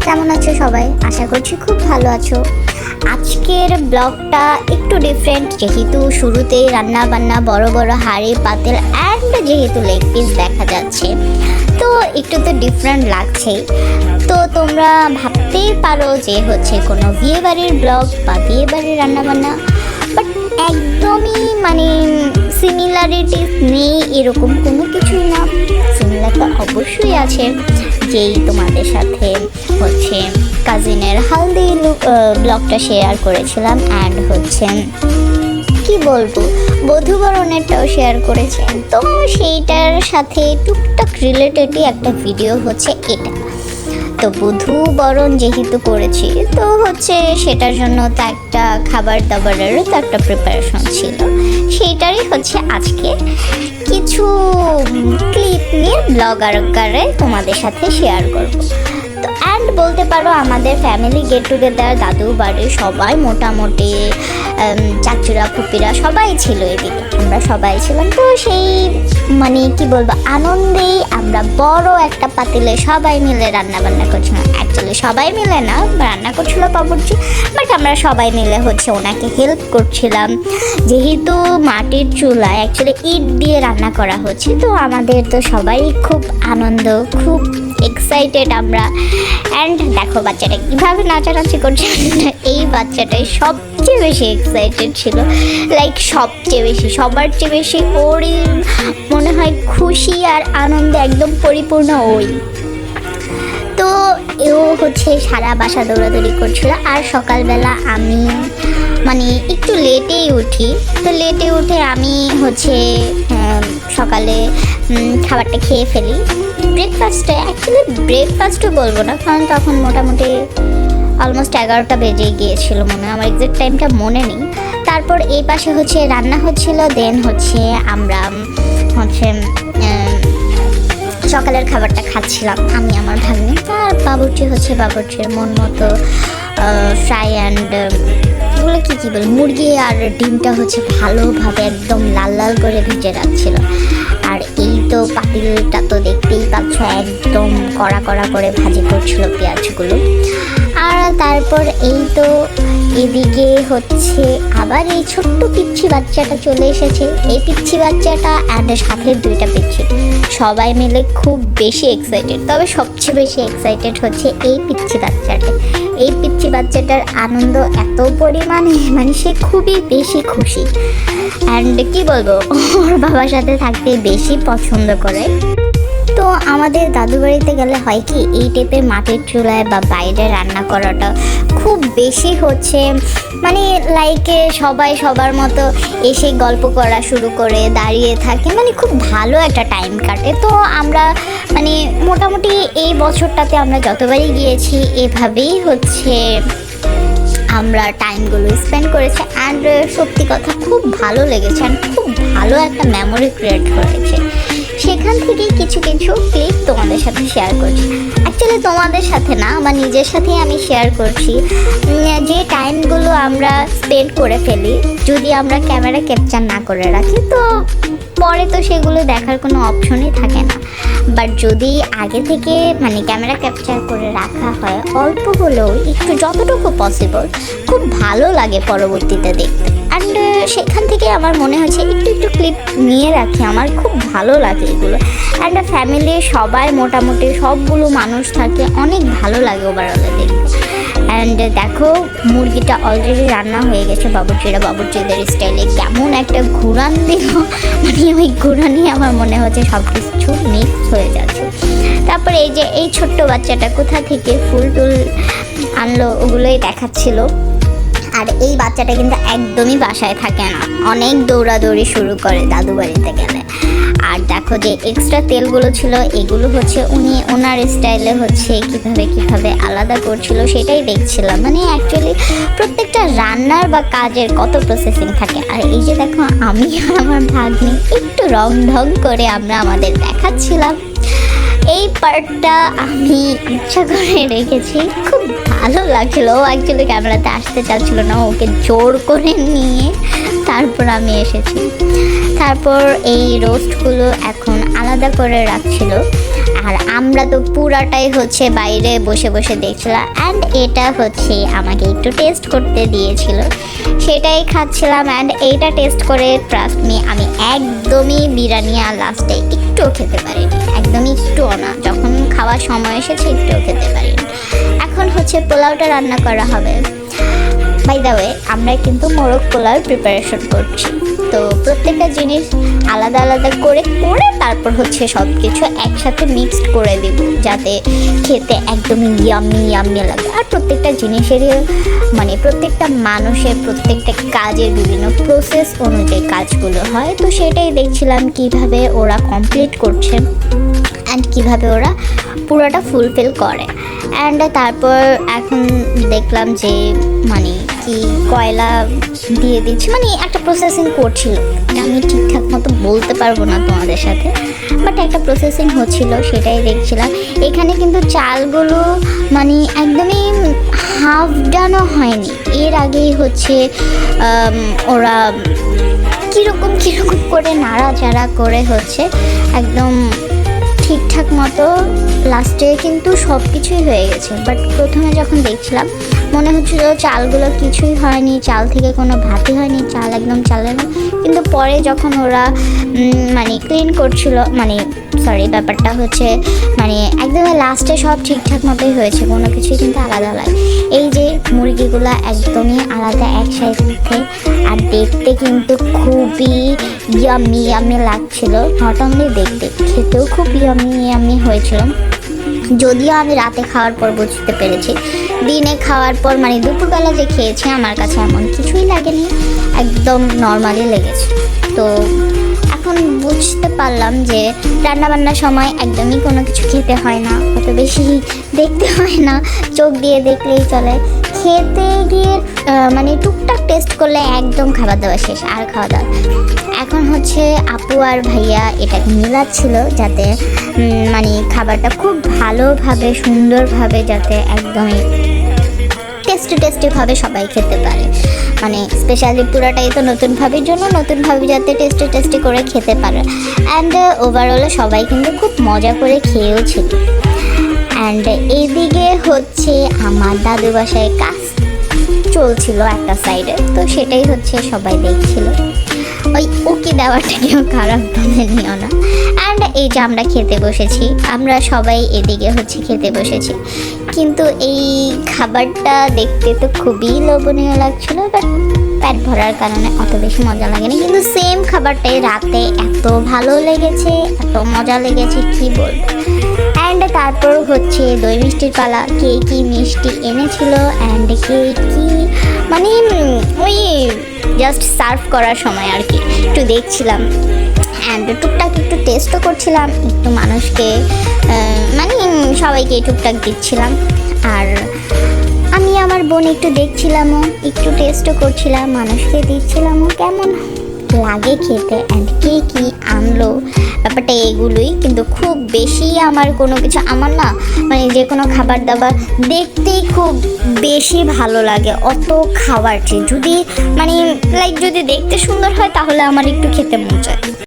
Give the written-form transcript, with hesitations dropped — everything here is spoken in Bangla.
কেমন আছো সবাই? আশা করছি খুব ভালো আছো। আজকের ব্লগটা একটু ডিফারেন্ট, যেহেতু শুরুতেই রান্না বান্না, বড় বড় হাঁড়ি পাতিল অ্যান্ড যেহেতু লেগ পিস দেখা যাচ্ছে, তো একটু তো ডিফারেন্ট লাগছেই। তো তোমরা ভাবতেই পারো যে হচ্ছে কোনো বিয়েবাড়ির ব্লগ বা বিয়েবাড়ির রান্নাবান্না, বাট একদমই সিমিলারিটিস নেই, এরকম কোনো কিছুই না। সিমিলার তো অবশ্যই আছে, যেই তোমাদের সাথে হচ্ছে কাজিনের হালদি ব্লগটা শেয়ার করেছিলাম, অ্যান্ড হচ্ছে কি বলবো বধূবরণেরটাও শেয়ার করেছেন। তো সেইটার সাথে টুকটাক রিলেটেডই একটা ভিডিও হচ্ছে এটা। তো বধূবরণ যেহেতু করেছি, তো হচ্ছে সেটার জন্য তো একটা খাবার দাবারেরও তো একটা প্রিপারেশন ছিল, সেইটারই হচ্ছে আজকে কিছু ক্লিপ নিয়ে ব্লগ আকারে তোমাদের সাথে শেয়ার করব। তো অ্যান্ড বলতে পারো আমাদের ফ্যামিলি গেট টুগেদার, দাদু বাড়ির সবাই মোটামুটি চাচুরা ফুপিরা সবাই ছিল, এদিকে আমরা সবাই ছিলাম। তো সেই কি বলবো আনন্দেই আমরা বড় একটা পাতিলে সবাই মিলে রান্না বান্না করছিলাম। অ্যাকচুয়ালি সবাই মিলে না, রান্না করছিল বাবুর্চি, বাট আমরা সবাই মিলে হচ্ছে ওনাকে হেল্প করছিলাম। যেহেতু মাটির চুলায় অ্যাকচুয়ালি ইট দিয়ে রান্না করা হচ্ছে, তো আমাদের তো সবাই খুব আনন্দ, খুব এক্সাইটেড আমরা। অ্যান্ড দেখো বাচ্চাটা কীভাবে নাচানাচি করছে, এই বাচ্চাটাই সবচেয়ে বেশি এক্সাইটেড ছিল, লাইক সবচেয়ে বেশি, সবার চেয়ে বেশি ওরই মনে হয় খুশি আর আনন্দে একদম পরিপূর্ণ ওই। তো এও হচ্ছে সারা বাসা দৌড়াদৌড়ি করছিল। আর সকালবেলা আমি একটু লেটেই উঠি, তো লেটে উঠে আমি হচ্ছে সকালে খাবারটা খেয়ে ফেলি। ব্রেকফাস্টও বলবো না, কারণ তখন মোটামুটি অলমোস্ট 11টা বেজে গিয়েছিল মনে হয়, আমার এক্সাক্ট টাইমটা মনে নেই। তারপর এই পাশে হচ্ছে রান্না হচ্ছিল, দেন হচ্ছে আমরা হচ্ছে সকালের খাবারটা খাচ্ছিলাম আমি, আমার ভাগ্নি আর বাবুর্চি হচ্ছে বাবুর্চির মন মতো ফ্রাই অ্যান্ড এগুলো কী বলে মুরগি আর ডিমটা হচ্ছে ভালোভাবে একদম লাল লাল করে ভেজে রাখছিল। আর এই তো পাতিলটা তো দেখতেই পাচ্ছ, একদম কড়া কড়া করে ভাজি করছিল পেঁয়াজগুলো। আর তারপর এই তো এদিকে হচ্ছে আবার এই ছোট্ট পিচ্ছি বাচ্চাটা চলে এসেছে। এই পিচ্ছি বাচ্চাটা অ্যান্ড সাথে 2টা পিচ্ছি, সবাই মিলে খুব বেশি এক্সাইটেড। তবে সবচেয়ে বেশি এক্সাইটেড হচ্ছে এই পিচ্ছি বাচ্চাটা। এই পিচ্ছি বাচ্চাটার আনন্দ এত পরিমাণে সে খুবই বেশি খুশি, অ্যান্ড কি বলবো ওর বাবার সাথে থাকতে বেশি পছন্দ করে। তো আমাদের দাদু বাড়িতে গেলে হয় কি, এই টাইপের মাটির চুলায় বা বাইরে রান্না করাটা খুব বেশি হচ্ছে লাইকে সবাই সবার মতো এসে গল্প করা শুরু করে, দাঁড়িয়ে থাকে, খুব ভালো একটা টাইম কাটে। তো আমরা মোটামুটি এই বছরটাতে আমরা যতবারই গিয়েছি এভাবেই হচ্ছে আমরা টাইমগুলো স্পেন্ড করেছি। অ্যান্ড সত্যি কথা খুব ভালো লেগেছে, অ্যান্ড খুব ভালো একটা মেমোরি ক্রিয়েট করেছে। সেখান থেকে কিছু কিছু ক্লিপ তোমাদের সাথে শেয়ার করছি। অ্যাকচুয়ালি তোমাদের সাথে না, আমার নিজের সাথেই আমি শেয়ার করছি যে টাইমগুলো আমরা স্পেন্ড করে ফেলি, যদি আমরা ক্যামেরা ক্যাপচার না করে রাখি তো পরে তো সেগুলো দেখার কোনো অপশনই থাকে না। বাট যদি আগে থেকে ক্যামেরা ক্যাপচার করে রাখা হয়, অল্প হলেও একটু যতটুকু পসিবল, খুব ভালো লাগে পরবর্তীতে দেখতে। অ্যান্ড সেখান থেকে আমার মনে হয়েছে একটু একটু ক্লিপ নিয়ে রাখি, আমার খুব ভালো লাগে এগুলো। অ্যান্ড ফ্যামিলির সবাই মোটামুটি সবগুলো মানুষ থাকে, অনেক ভালো লাগে ওভারঅলে দেখতে। অ্যান্ড দেখো মুরগিটা অলরেডি রান্না হয়ে গেছে, বাবুর্চিদের স্টাইলে কেমন একটা ঘুরান দিল, ওই ঘুরানি আমার মনে হচ্ছে সব কিছু মিক্স হয়ে যাচ্ছে। তারপরে এই যে এই ছোট্ট বাচ্চাটা কোথা থেকে ফুল টুল আনলো ওগুলোই দেখাচ্ছিল। আর এই বাচ্চাটা কিন্তু একদমই বাসায় থাকে না, অনেক দৌড়াদৌড়ি শুরু করে দাদু বাড়িতে গেলে। আর দেখো যে এক্সট্রা তেলগুলো ছিল, এগুলো হচ্ছে উনি ওনার স্টাইলে হচ্ছে কিভাবে আলাদা করছিল সেটাই দেখছিলাম। অ্যাকচুয়ালি প্রত্যেকটা রান্নার বা কাজের কত প্রসেসিং থাকে। আর এই যে দেখো আমি আর আমার ভাগ্নি একটু রং ঢং করে আমরা আমাদের দেখাচ্ছিলাম। এই পার্টটা আমি ইচ্ছা করে রেখেছি, খুব ভালো লাগছিলো। ও অ্যাকচুয়ালি ক্যামেরাতে আসতে চাচ্ছিল না, ওকে জোর করে নিয়ে তারপর আমি এসেছি। তারপর এই রোস্টগুলো এখন আলাদা করে রাখছিল। আর আমরা তো পুরাটাই হচ্ছে বাইরে বসে বসে দেখছিলাম। অ্যান্ড এটা হচ্ছে আমাকে একটু টেস্ট করতে দিয়েছিল, সেটাই খাচ্ছিলাম। অ্যান্ড এইটা টেস্ট করে ট্রাস্ট মি আমি একদমই বিরিয়ানি আর লাস্টে একটুও খেতে পারিনি, একদমই একটুও না। যখন খাওয়ার সময় এসেছে একটুও খেতে পারিনি। এখন হচ্ছে পোলাওটা রান্না করা হবে। বাই দ্য ওয়ে, আমরা কিন্তু মোরগ পোলাও প্রিপারেশন করছি। তো প্রত্যেকটা জিনিস আলাদা আলাদা করে তারপর হচ্ছে সব কিছু একসাথে মিক্সড করে দিব, যাতে খেতে একদমই ইয়াম্মি ইয়াম্মি লাগে। আর প্রত্যেকটা জিনিসেরই মানে প্রত্যেকটা মানুষের প্রত্যেকটা কাজের বিভিন্ন প্রসেস অনুযায়ী কাজগুলো হয়। তো সেটাই দেখছিলাম কিভাবে ওরা কমপ্লিট করছে অ্যান্ড কীভাবে ওরা পুরোটা ফুলফিল করে। অ্যান্ড তারপর এখন দেখলাম যে মানে কি কয়লা দিয়ে দিচ্ছে, মানে একটা প্রসেসিং করছিল। আমি ঠিকঠাক মতো বলতে পারবো না তোমাদের সাথে, বাট একটা প্রসেসিং হচ্ছিল, সেটাই দেখছিলাম। এখানে কিন্তু চালগুলো মানে একদমই হাফ ডানও হয়নি, এর আগেই হচ্ছে ওরা কীরকম করে নাড়াচাড়া করে হচ্ছে একদম ঠিকঠাক মতো লাস্টে কিন্তু সব কিছুই হয়ে গেছে। বাট প্রথমে যখন দেখছিলাম মনে হচ্ছিল চালগুলো কিছুই হয়নি, চাল থেকে কোনো ভাতই হয়নি, চাল একদম চালের। কিন্তু পরে যখন ওরা মানে ক্লিন করছিল, মানে সরি ব্যাপারটা হচ্ছে মানে একদম লাস্টে সব ঠিকঠাক মতোই হয়েছে, কোনো কিছুই কিন্তু আলাদা লাগে। এই যে মুরগিগুলো একদমই আলাদা এক সাইডে, আর দেখতে কিন্তু খুবই ইয়াম্মি ইয়াম্মি লাগছিল। নট অনলি দেখতে, খেতেও খুব ইয়াম্মি ইয়াম্মি হয়েছিল। যদিও আমি রাতে খাওয়ার পর বুঝতে পেরেছি, দিনে খাওয়ার পর মানে দুপুরবেলা যে খেয়েছি আমার কাছে এমন কিছুই লাগেনি, একদম নর্মালি লেগেছে। তো এখন বুঝতে পারলাম যে রান্নাবান্নার সময় একদমই কোনো কিছু খেতে হয় না, অত বেশি দেখতে হয় না, চোখ দিয়ে দেখলেই চলে। খেতে গিয়ে মানে টুকটাক টেস্ট করলে একদম খাবার দাবার শেষ, আর খাওয়া দাওয়া। এখন হচ্ছে আপু আর ভাইয়া এটাকে মিলাচ্ছিল যাতে মানে খাবারটা খুব ভালোভাবে সুন্দরভাবে যাতে একদমই টেস্টিভাবে সবাই খেতে পারে। মানে স্পেশালি পুরাটাই তো নতুনভাবের জন্য, নতুনভাবে যাতে টেস্টি করে খেতে পারে। অ্যান্ড ওভারঅলে সবাই কিন্তু খুব মজা করে খেয়েও ছিল। অ্যান্ড এইদিকে হচ্ছে আমার দাদু বাসায় কাজ চলছিল একটা সাইডে, তো সেটাই হচ্ছে সবাই দেখছিল। ওই ওকে দেওয়াটা কেউ খারাপ ভাবে নিও না। অ্যান্ড এই যে আমরা খেতে বসেছি, আমরা সবাই এদিকে হচ্ছে খেতে বসেছি, কিন্তু এই খাবারটা দেখতে তো খুবই লোভনীয় লাগছিল, বাট পেট ভরার কারণে অত বেশি মজা লাগেনি। কিন্তু সেম খাবারটাই রাতে এত ভালো লেগেছে, এত মজা লেগেছে কি বলবো। অ্যান্ড তারপর হচ্ছে দই মিষ্টির পালা, কে কি মিষ্টি এনেছিল অ্যান্ড কে কি মানে ওই জাস্ট সার্ভ করার সময় আর কি একটু দেখছিলাম। অ্যান্ড টুকটাক একটু টেস্টও করছিলাম, একটু মানুষকে মানে সবাইকে টুকটাক দিচ্ছিলাম। আর আমি আমার বোন একটু দেখছিলামও, একটু টেস্টও করছিলাম, মানুষকে দিচ্ছিলামও কেমন লাগে খেতে অ্যান্ড কে কী আনলো, ব্যাপারটা এগুলোই। কিন্তু খুব বেশি আমার কোনো কিছু আমার না মানে যে কোনো খাবার দাবার দেখতেই খুব বেশি ভালো লাগে অত খাবার চেয়ে। যদি মানে লাইক যদি দেখতে সুন্দর হয় তাহলে আমার একটু খেতে মন চায়।